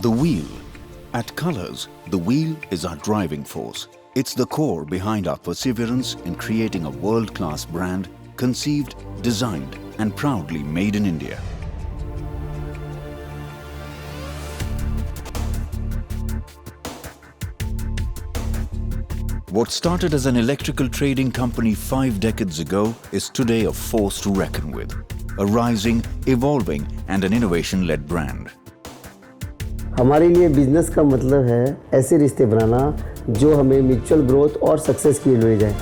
The wheel. At Colors, the wheel is our driving force. It's the core behind our perseverance in creating a world-class brand conceived, designed and proudly made in India. What started as an electrical trading company 5 decades ago is today a force to reckon with, a rising, evolving and an innovation-led brand. हमारे लिए business का मतलब है ऐसे रिश्ते बनाना जो हमें mutual growth और सक्सेस की ओर ले जाए।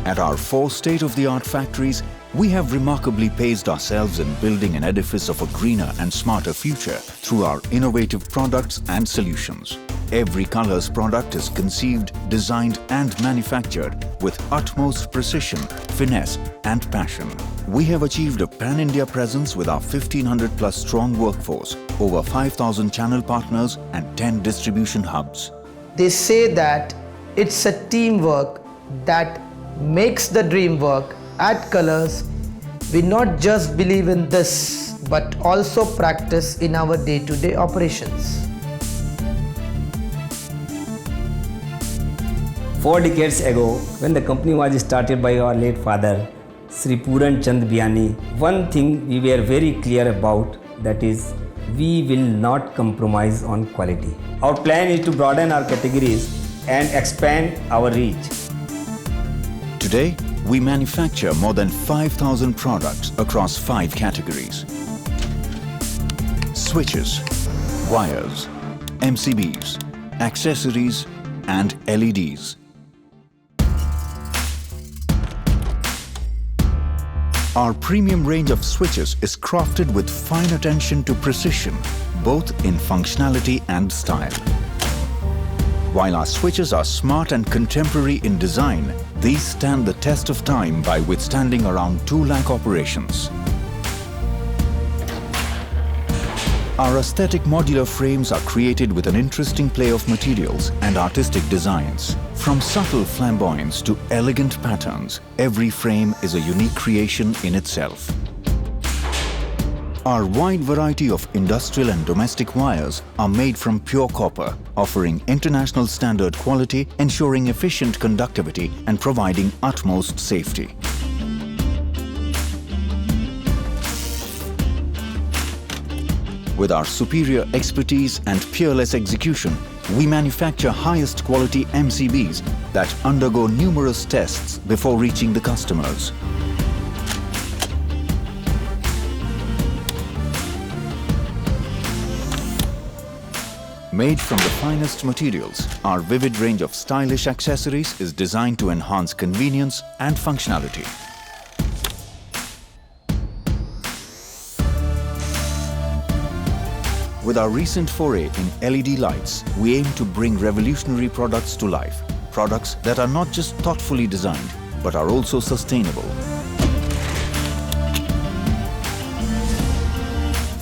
At our 4 state-of-the-art factories, we have remarkably paced ourselves in building an edifice of a greener and smarter future through our innovative products and solutions. Every Colors product is conceived, designed and manufactured with utmost precision, finesse and passion. We have achieved a pan-India presence with our 1500 plus strong workforce, over 5,000 channel partners and 10 distribution hubs. They say that it's a teamwork that makes the dream work. At Colors, we not just believe in this but also practice in our day-to-day operations. 4 decades ago, when the company was started by our late father, Sri Puran Chand Biani, one thing we were very clear about, that is, we will not compromise on quality. Our plan is to broaden our categories and expand our reach. Today, we manufacture more than 5,000 products across 5 categories: switches, wires, MCBs, accessories and LEDs. Our premium range of switches is crafted with fine attention to precision, both in functionality and style. While our switches are smart and contemporary in design, these stand the test of time by withstanding around 2 lakh operations. Our aesthetic modular frames are created with an interesting play of materials and artistic designs. From subtle flamboyance to elegant patterns, every frame is a unique creation in itself. Our wide variety of industrial and domestic wires are made from pure copper, offering international standard quality, ensuring efficient conductivity and providing utmost safety. With our superior expertise and peerless execution, we manufacture highest quality MCBs that undergo numerous tests before reaching the customers. Made from the finest materials, our vivid range of stylish accessories is designed to enhance convenience and functionality. With our recent foray in LED lights, we aim to bring revolutionary products to life. Products that are not just thoughtfully designed, but are also sustainable.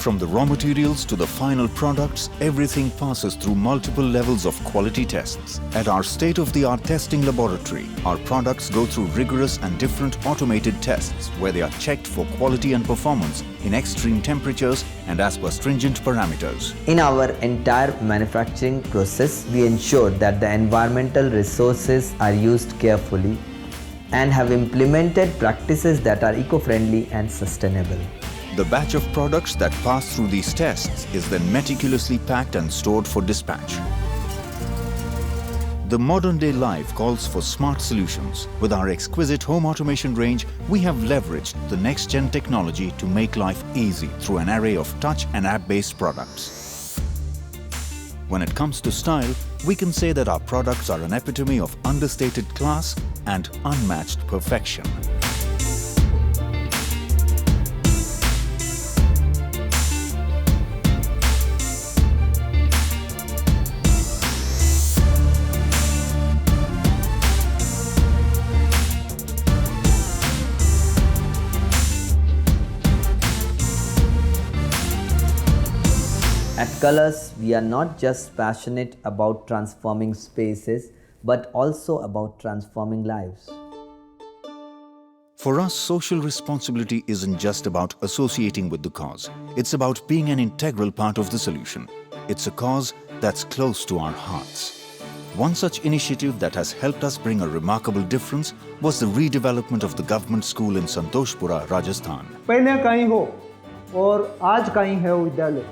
From the raw materials to the final products, everything passes through multiple levels of quality tests. At our state-of-the-art testing laboratory, our products go through rigorous and different automated tests where they are checked for quality and performance in extreme temperatures and as per stringent parameters. In our entire manufacturing process, we ensure that the environmental resources are used carefully and have implemented practices that are eco-friendly and sustainable. The batch of products that pass through these tests is then meticulously packed and stored for dispatch. The modern-day life calls for smart solutions. With our exquisite home automation range, we have leveraged the next-gen technology to make life easy through an array of touch and app-based products. When it comes to style, we can say that our products are an epitome of understated class and unmatched perfection. At Colors, we are not just passionate about transforming spaces, but also about transforming lives. For us, social responsibility isn't just about associating with the cause. It's about being an integral part of the solution. It's a cause that's close to our hearts. One such initiative that has helped us bring a remarkable difference was the redevelopment of the government school in Santoshpura, Rajasthan. पहले कहीं हो और आज कहीं है वो विद्यालय,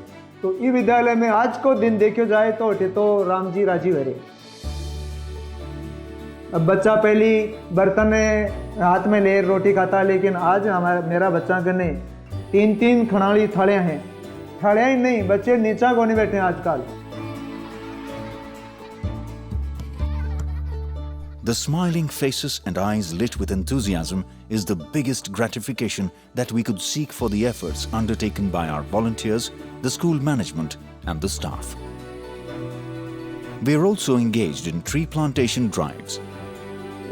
तो ये विद्यालय में आज को दिन देखो जाए तो राम जी राजी हरे। अब बच्चा पहली बर्तन हाथ में ले रोटी खाता, लेकिन आज मेरा बच्चा कने 3-3 खणाली थड़ियाँ हैं, थड़ियाँ ही नहीं, बच्चे नीचा को नहीं बैठे हैं आजकल। The smiling faces and eyes lit with enthusiasm is the biggest gratification that we could seek for the efforts undertaken by our volunteers, the school management and the staff. We are also engaged in tree plantation drives.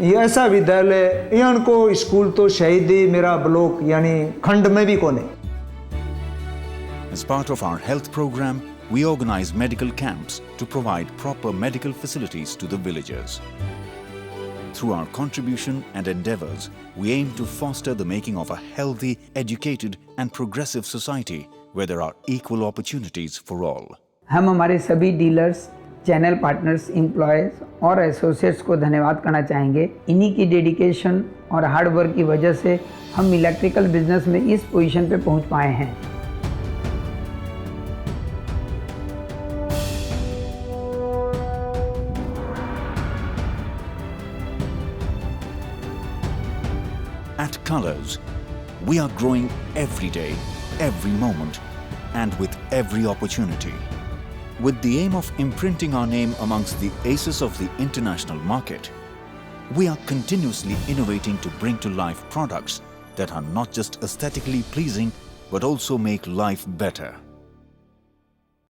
ये ऐसा विद्यालय यहाँ को school तो शहीदी मेरा block यानी खंड में भी कोने। As part of our health program, we organize medical camps to provide proper medical facilities to the villagers. Through our contribution and endeavors, we aim to foster the making of a healthy, educated and progressive society where there are equal opportunities for all. हम हमारे सभी dealers, channel partners, employees और associates को धन्यवाद करना चाहेंगे। इन्हीं की डेडिकेशन और हार्ड वर्क की वजह से हम इलेक्ट्रिकल बिजनेस में इस पोजीशन पे पहुंच पाए हैं। At Colors, we are growing every day, every moment, and with every opportunity. With the aim of imprinting our name amongst the aces of the international market, we are continuously innovating to bring to life products that are not just aesthetically pleasing but also make life better.